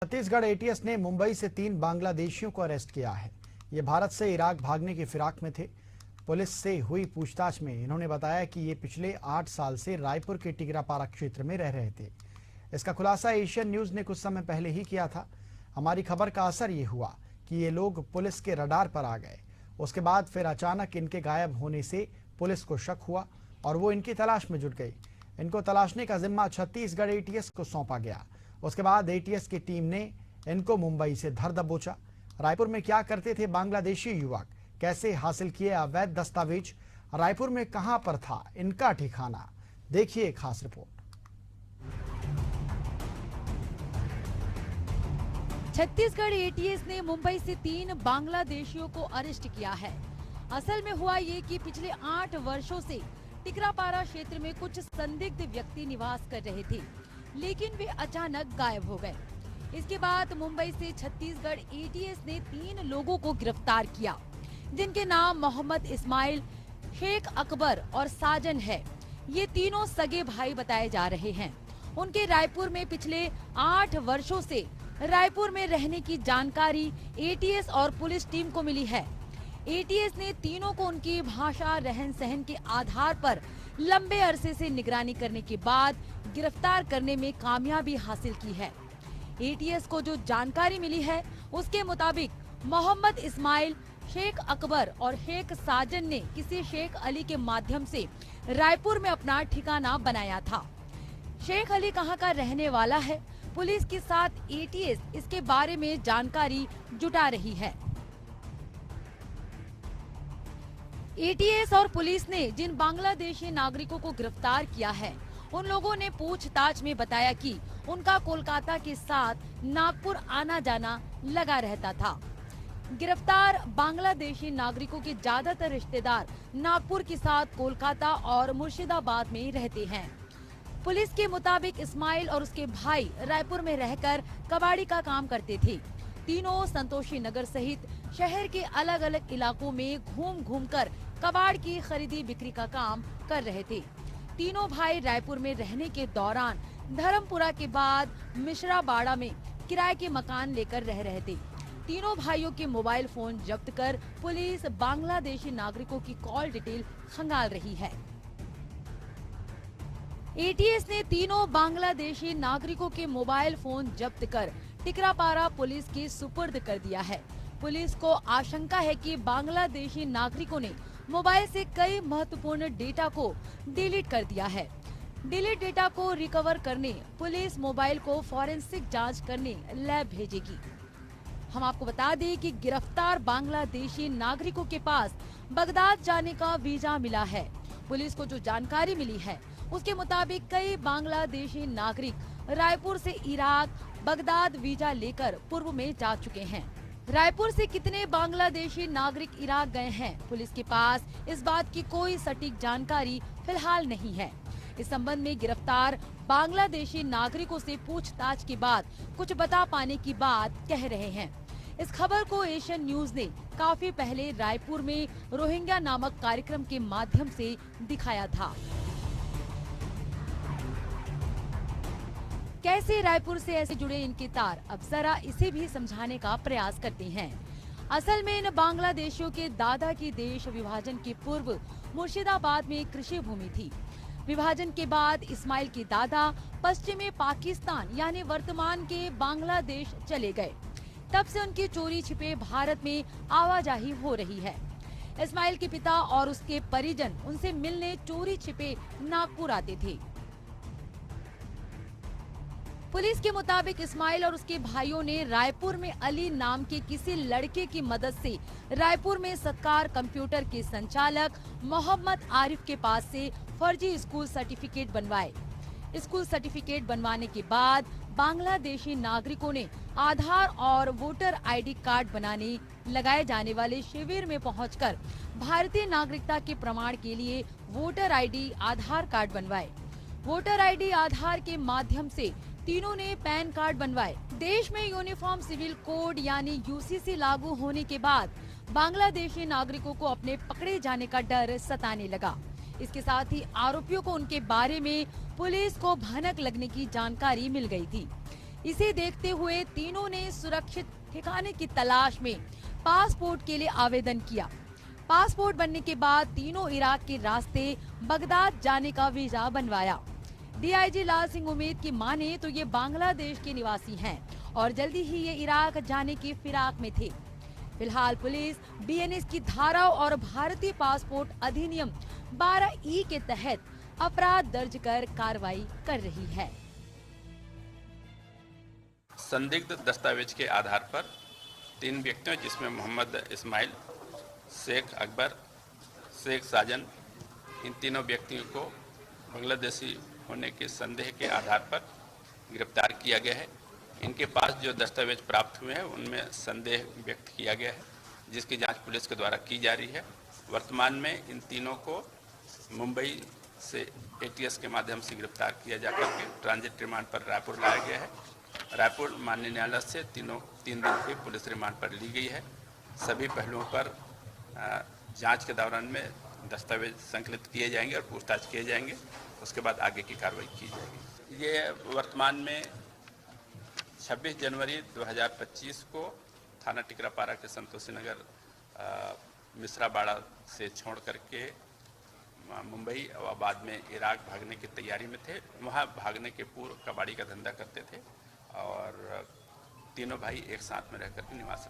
Chhattisgarh ATS ने मुंबई से 3 बांग्लादेशियों को अरेस्ट किया है। ये भारत से इराक भागने की फिराक में थे। पुलिस से हुई पूछताछ में इन्होंने बताया कि ये पिछले 8 साल से रायपुर के टिकरापारा क्षेत्र में रह रहे थे। इसका खुलासा एशियन न्यूज ने कुछ समय पहले ही किया था। हमारी खबर का असर ये हुआ कि ये लोग पुलिस के रडार पर आ गए। उसके बाद फिर अचानक इनके गायब होने से पुलिस को शक हुआ और वो इनकी तलाश में जुट गई। इनको तलाशने का जिम्मा छत्तीसगढ़ एटीएस को सौंपा गया। उसके बाद एटीएस की टीम ने इनको मुंबई से धर दबोचा। रायपुर में क्या करते थे बांग्लादेशी युवक, कैसे हासिल किए अवैध दस्तावेज, रायपुर में कहां पर था इनका ठिकाना, देखिए खास रिपोर्ट। छत्तीसगढ़ एटीएस ने मुंबई से 3 बांग्लादेशियों को अरेस्ट किया है। असल में हुआ ये कि पिछले 8 वर्षों से टिकरापारा क्षेत्र में कुछ संदिग्ध व्यक्ति निवास कर रहे थे, लेकिन वे अचानक गायब हो गए। इसके बाद मुंबई से छत्तीसगढ़ एटीएस ने 3 लोगों को गिरफ्तार किया, जिनके नाम मोहम्मद इस्माइल, शेख अकबर और साजन है। ये तीनों सगे भाई बताए जा रहे हैं। उनके रायपुर में पिछले 8 वर्षों से रायपुर में रहने की जानकारी एटीएस और पुलिस टीम को मिली है। एटीएस ने तीनों को उनकी भाषा, रहन सहन के आधार पर लंबे अरसे से निगरानी करने के बाद गिरफ्तार करने में कामयाबी हासिल की है। एटीएस को जो जानकारी मिली है उसके मुताबिक मोहम्मद इस्माइल, शेख अकबर और शेख साजन ने किसी शेख अली के माध्यम से रायपुर में अपना ठिकाना बनाया था। शेख अली कहां का रहने वाला है, पुलिस के साथ एटीएस इसके बारे में जानकारी जुटा रही है। एटीएस और पुलिस ने जिन बांग्लादेशी नागरिकों को गिरफ्तार किया है, उन लोगों ने पूछताछ में बताया कि उनका कोलकाता के साथ नागपुर आना जाना लगा रहता था। गिरफ्तार बांग्लादेशी नागरिकों के ज्यादातर रिश्तेदार नागपुर के साथ कोलकाता और मुर्शिदाबाद में रहते हैं। पुलिस के मुताबिक इस्माइल और उसके भाई रायपुर में रहकर कबाड़ी का काम करते थे। तीनों संतोषी नगर सहित शहर के अलग अलग इलाकों में घूम घूम कर कबाड़ की खरीदी बिक्री का काम कर रहे थे। तीनों भाई रायपुर में रहने के दौरान धर्मपुरा के बाद मिश्राबाड़ा में किराए के मकान लेकर रह रहे थे। तीनों भाइयों के मोबाइल फोन जब्त कर पुलिस बांग्लादेशी नागरिकों की कॉल डिटेल खंगाल रही है। एटीएस ने तीनों बांग्लादेशी नागरिकों के मोबाइल फोन जब्त कर टिकरापारा पुलिस के सुपुर्द कर दिया है। पुलिस को आशंका है कि बांग्लादेशी नागरिकों ने मोबाइल से कई महत्वपूर्ण डेटा को डिलीट कर दिया है। डिलीट डेटा को रिकवर करने पुलिस मोबाइल को फॉरेंसिक जांच करने लैब भेजेगी। हम आपको बता दें कि गिरफ्तार बांग्लादेशी नागरिकों के पास बगदाद जाने का वीजा मिला है। पुलिस को जो जानकारी मिली है उसके मुताबिक कई बांग्लादेशी नागरिक रायपुर से इराक, बगदाद वीजा लेकर पूर्व में जा चुके हैं। रायपुर से कितने बांग्लादेशी नागरिक इराक गए हैं, पुलिस के पास इस बात की कोई सटीक जानकारी फिलहाल नहीं है। इस संबंध में गिरफ्तार बांग्लादेशी नागरिकों से पूछताछ के बाद कुछ बता पाने की बात कह रहे हैं। इस खबर को एशियन न्यूज ने काफी पहले रायपुर में रोहिंग्या नामक कार्यक्रम के माध्यम से दिखाया था। कैसे रायपुर से ऐसे जुड़े इनके तार, अब जरा इसे भी समझाने का प्रयास करते हैं। असल में इन बांग्लादेशियों के दादा की देश विभाजन के पूर्व मुर्शिदाबाद में कृषि भूमि थी। विभाजन के बाद इस्माइल के दादा पश्चिमी पाकिस्तान यानी वर्तमान के बांग्लादेश चले गए। तब से उनकी चोरी छिपे भारत में आवाजाही हो रही है। इस्माइल के पिता और उसके परिजन उनसे मिलने चोरी छिपे नागपुर आते थे। पुलिस के मुताबिक इस्माइल और उसके भाइयों ने रायपुर में अली नाम के किसी लड़के की मदद से रायपुर में सत्कार कंप्यूटर के संचालक मोहम्मद आरिफ के पास से फर्जी स्कूल सर्टिफिकेट बनवाए। स्कूल सर्टिफिकेट बनवाने के बाद बांग्लादेशी नागरिकों ने आधार और वोटर आईडी कार्ड बनाने लगाए जाने वाले शिविर में पहुंचकर भारतीय नागरिकता के प्रमाण के लिए वोटर आईडी, आधार कार्ड बनवाए। वोटर आईडी, आधार के माध्यम से तीनों ने पैन कार्ड बनवाए। देश में यूनिफॉर्म सिविल कोड यानी यूसीसी लागू होने के बाद बांग्लादेशी नागरिकों को अपने पकड़े जाने का डर सताने लगा। इसके साथ ही आरोपियों को उनके बारे में पुलिस को भनक लगने की जानकारी मिल गई थी। इसे देखते हुए तीनों ने सुरक्षित ठिकाने की तलाश में पासपोर्ट के लिए आवेदन किया। पासपोर्ट बनने के बाद तीनों इराक के रास्ते बगदाद जाने का वीजा बनवाया। डीआईजी लाल सिंह उमेद की माने तो ये बांग्लादेश के निवासी हैं और जल्दी ही ये इराक जाने की फिराक में थे। फिलहाल पुलिस बीएनएस की धाराओं और भारतीय पासपोर्ट अधिनियम 12E के तहत अपराध दर्ज कर कार्रवाई कर रही है। संदिग्ध दस्तावेज के आधार पर 3 व्यक्तियों जिसमें मोहम्मद इस्माइल, शेख अकबर, शेख साजन, इन तीनों व्यक्तियों को बांग्लादेशी होने के संदेह के आधार पर गिरफ्तार किया गया है। इनके पास जो दस्तावेज प्राप्त हुए हैं उनमें संदेह व्यक्त किया गया है, जिसकी जांच पुलिस के द्वारा की जा रही है। वर्तमान में इन तीनों को मुंबई से एटीएस के माध्यम से गिरफ्तार किया जाकर के ट्रांजिट रिमांड पर रायपुर लाया गया है। रायपुर माननीय न्यायालय से तीन दिन की पुलिस रिमांड पर ली गई है। सभी पहलुओं पर जांच के दौरान में दस्तावेज संकलित किए जाएंगे और पूछताछ किए जाएंगे। उसके बाद आगे की कार्रवाई की जाएगी। ये वर्तमान में 26 जनवरी 2025 को थाना टिकरापारा के संतोषी नगर मिश्राबाड़ा से छोड़ करके मुंबई और बाद में इराक भागने की तैयारी में थे। वहाँ भागने के पूर्व कबाड़ी का धंधा करते थे और तीनों भाई एक साथ में रह कर निवास